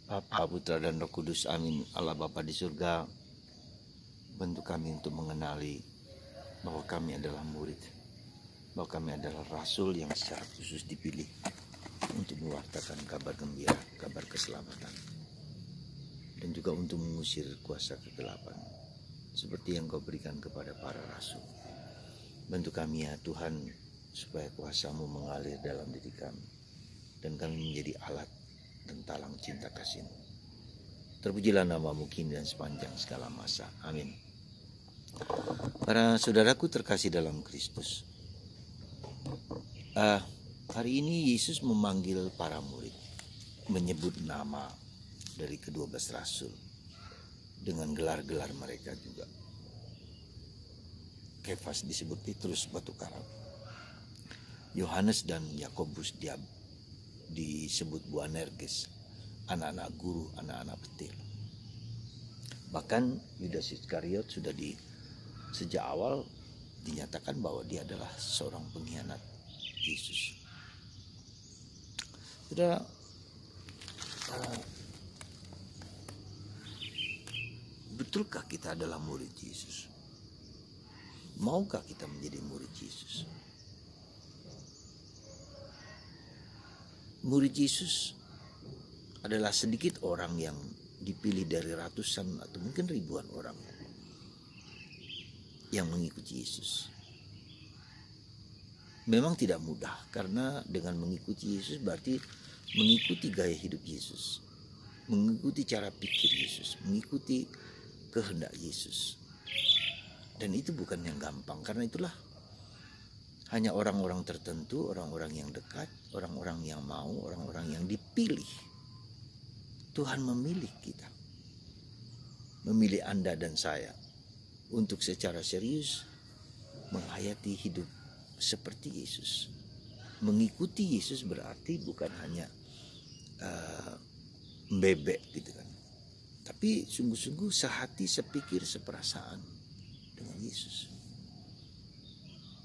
Bapa, Putra, dan Roh Kudus. Amin. Allah Bapa di surga, bantu kami untuk mengenali bahwa kami adalah murid, bahwa kami adalah rasul yang secara khusus dipilih untuk mewartakan kabar gembira, kabar keselamatan, dan juga untuk mengusir kuasa kegelapan seperti yang Kau berikan kepada para rasul. Bantu kami ya Tuhan, supaya kuasa-Mu mengalir dalam diri kami dan kami menjadi alat dan talang cinta kasih-Mu. Terpujilah nama-Mu kini dan sepanjang segala masa. Amin. Para saudaraku terkasih dalam Kristus, hari ini Yesus memanggil para murid, menyebut nama dari ke-12 rasul dengan gelar-gelar mereka juga. Kefas disebut Petrus batu karang, Yohanes dan Yakobus disebut Boanerges, anak-anak guru, anak-anak petir. Bahkan Yudas Iskariot sudah sejak awal dinyatakan bahwa dia adalah seorang pengkhianat Yesus. Saudara, betulkah kita adalah murid Yesus? Maukah kita menjadi murid Yesus? Murid Yesus adalah sedikit orang yang dipilih dari ratusan atau mungkin ribuan orang yang mengikuti Yesus. Memang tidak mudah, karena dengan mengikuti Yesus berarti mengikuti gaya hidup Yesus, mengikuti cara pikir Yesus, mengikuti kehendak Yesus. Dan itu bukan yang gampang, karena itulah hanya orang-orang tertentu, orang-orang yang dekat, orang-orang yang mau, orang-orang yang dipilih. Tuhan memilih kita, memilih Anda dan saya untuk secara serius menghayati hidup seperti Yesus. Mengikuti Yesus berarti bukan hanya bebek gitu kan, tapi sungguh-sungguh sehati, sepikir, seperasaan dengan Yesus,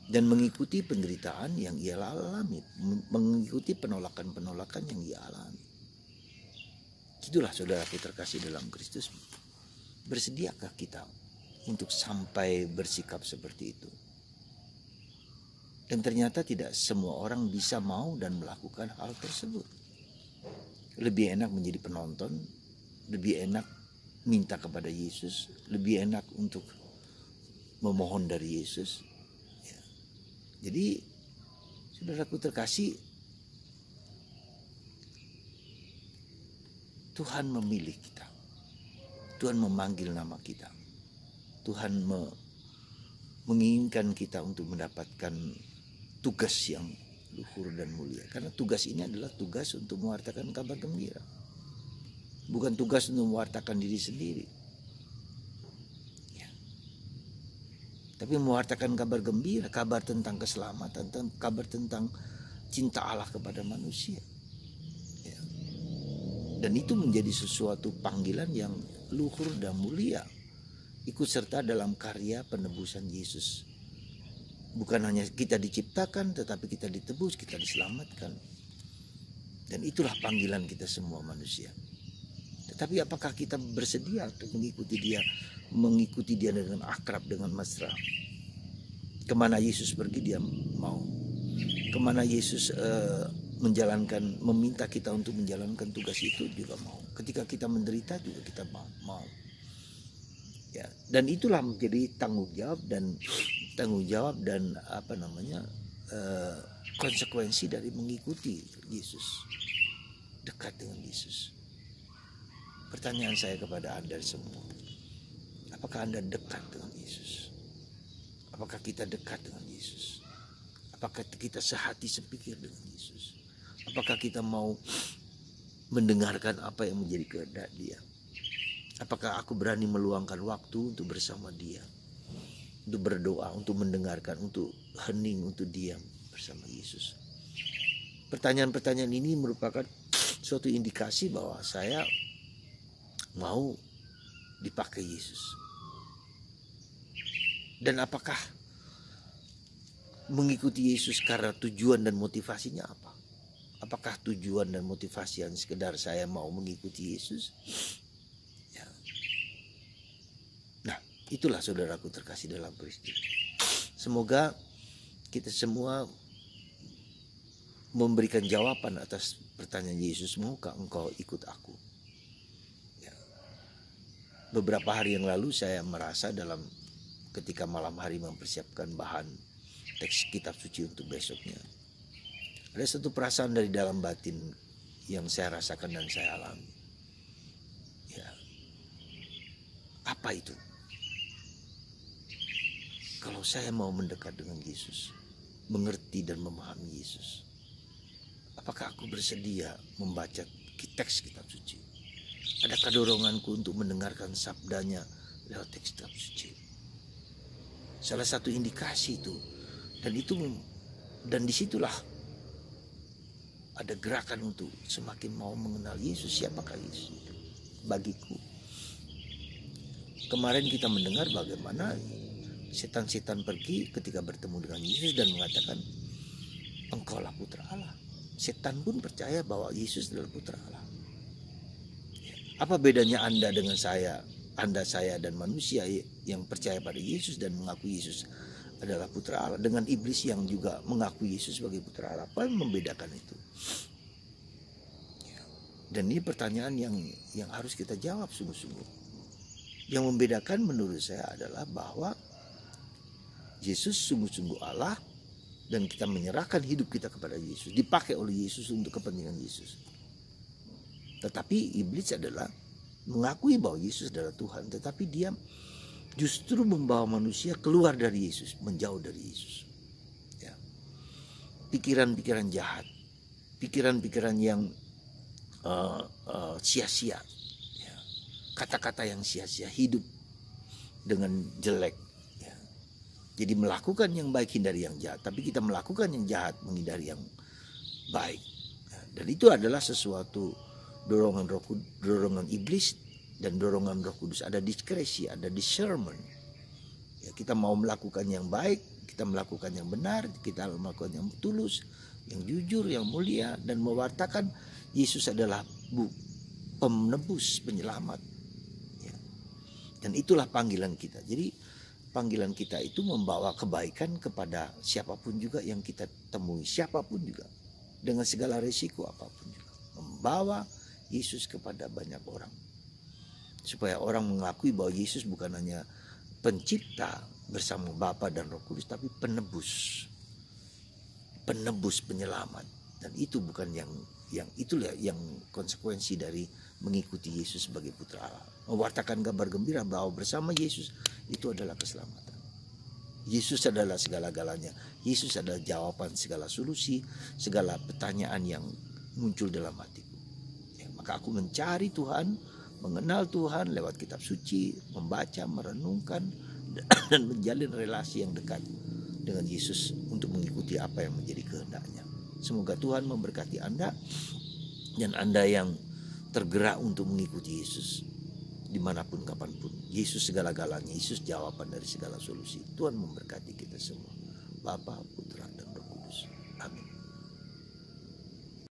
dan mengikuti penderitaan yang ia alami, mengikuti penolakan-penolakan yang ia alami. Itulah saudaraku terkasih dalam Kristus. Bersediakah kita untuk sampai bersikap seperti itu? Dan ternyata tidak semua orang bisa mau dan melakukan hal tersebut. Lebih enak menjadi penonton, lebih enak minta kepada Yesus, lebih enak untuk memohon dari Yesus. Ya. Jadi saudaraku terkasih, Tuhan memilih kita, Tuhan memanggil nama kita, Tuhan menginginkan kita untuk mendapatkan tugas yang luhur dan mulia. Karena tugas ini adalah tugas untuk mewartakan kabar gembira, bukan tugas untuk mewartakan diri sendiri. Tapi mewartakan kabar gembira, kabar tentang keselamatan, kabar tentang cinta Allah kepada manusia. Ya. Dan itu menjadi sesuatu panggilan yang luhur dan mulia, ikut serta dalam karya penebusan Yesus. Bukan hanya kita diciptakan, tetapi kita ditebus, kita diselamatkan. Dan itulah panggilan kita semua manusia. Tetapi apakah kita bersedia untuk mengikuti dia dengan akrab, dengan mesra? Kemana Yesus pergi dia mau. Kemana Yesus meminta kita untuk menjalankan tugas itu juga mau. Ketika kita menderita juga kita mau. Ya, dan itulah menjadi tanggung jawab dan konsekuensi dari mengikuti Yesus, dekat dengan Yesus. Pertanyaan saya kepada Anda semua, apakah Anda dekat dengan Yesus? Apakah kita dekat dengan Yesus? Apakah kita sehati sepikir dengan Yesus? Apakah kita mau mendengarkan apa yang menjadi kehendak Dia? Apakah aku berani meluangkan waktu untuk bersama Dia, untuk berdoa, untuk mendengarkan, untuk hening, untuk diam bersama Yesus? Pertanyaan-pertanyaan ini merupakan suatu indikasi bahwa saya mau dipakai Yesus. Dan apakah mengikuti Yesus karena tujuan dan motivasinya apa? Apakah tujuan dan motivasi yang sekedar saya mau mengikuti Yesus? Ya. Nah, itulah saudaraku terkasih dalam Kristus. Semoga kita semua memberikan jawaban atas pertanyaan Yesus, maukah engkau ikut aku? Ya. Beberapa hari yang lalu saya merasa ketika malam hari mempersiapkan bahan teks kitab suci untuk besoknya, ada satu perasaan dari dalam batin yang saya rasakan dan saya alami. Ya. Apa itu? Kalau saya mau mendekat dengan Yesus, mengerti dan memahami Yesus, apakah aku bersedia membaca teks kitab suci? Adakah doronganku untuk mendengarkan sabdanya lewat teks kitab suci? Salah satu indikasi itu, dan disitulah ada gerakan untuk semakin mau mengenal Yesus. Siapakah Yesus itu bagiku? Kemarin kita mendengar bagaimana setan-setan pergi ketika bertemu dengan Yesus dan mengatakan, engkaulah putra Allah. Setan pun percaya bahwa Yesus adalah putra Allah. Apa bedanya Anda dengan saya? Anda, saya, dan manusia yang percaya pada Yesus dan mengaku Yesus adalah putra Allah, dengan iblis yang juga mengaku Yesus sebagai putra Allah. Apa yang membedakan itu? Dan ini pertanyaan yang harus kita jawab sungguh-sungguh. Yang membedakan menurut saya adalah bahwa Yesus sungguh-sungguh Allah dan kita menyerahkan hidup kita kepada Yesus, dipakai oleh Yesus untuk kepentingan Yesus. Tetapi iblis adalah mengakui bahwa Yesus adalah Tuhan, tetapi dia justru membawa manusia keluar dari Yesus, menjauh dari Yesus. Ya. Pikiran-pikiran jahat, pikiran-pikiran yang sia-sia, ya. Kata-kata yang sia-sia, hidup dengan jelek. Ya. Jadi melakukan yang baik hindari yang jahat, tapi kita melakukan yang jahat menghindari yang baik. Ya. Dan itu adalah sesuatu dorongan iblis dan dorongan Roh Kudus. Ada diskresi, ada discernment. Ya, kita mau melakukan yang baik, kita melakukan yang benar, kita melakukan yang tulus, yang jujur, yang mulia, dan mewartakan Yesus adalah penebus, penyelamat. Ya. Dan itulah panggilan kita. Jadi panggilan kita itu membawa kebaikan kepada siapapun juga yang kita temui, siapapun juga, dengan segala risiko apapun juga. Membawa Yesus kepada banyak orang. Supaya orang mengakui bahwa Yesus bukan hanya pencipta bersama Bapa dan Roh Kudus, tapi penebus, penyelamat. Dan itu bukan itulah yang konsekuensi dari mengikuti Yesus sebagai putra Allah. Mewartakan kabar gembira bahwa bersama Yesus itu adalah keselamatan. Yesus adalah segala-galanya. Yesus adalah jawaban segala solusi, segala pertanyaan yang muncul dalam hatiku. Ya, maka aku mencari Tuhan, mengenal Tuhan lewat kitab suci, membaca, merenungkan, dan menjalin relasi yang dekat dengan Yesus untuk mengikuti apa yang menjadi kehendak-Nya. Semoga Tuhan memberkati Anda dan Anda yang tergerak untuk mengikuti Yesus dimanapun kapanpun. Yesus segala-galanya, Yesus jawaban dari segala solusi. Tuhan memberkati kita semua. Bapa, Putra, dan Roh Kudus. Amin.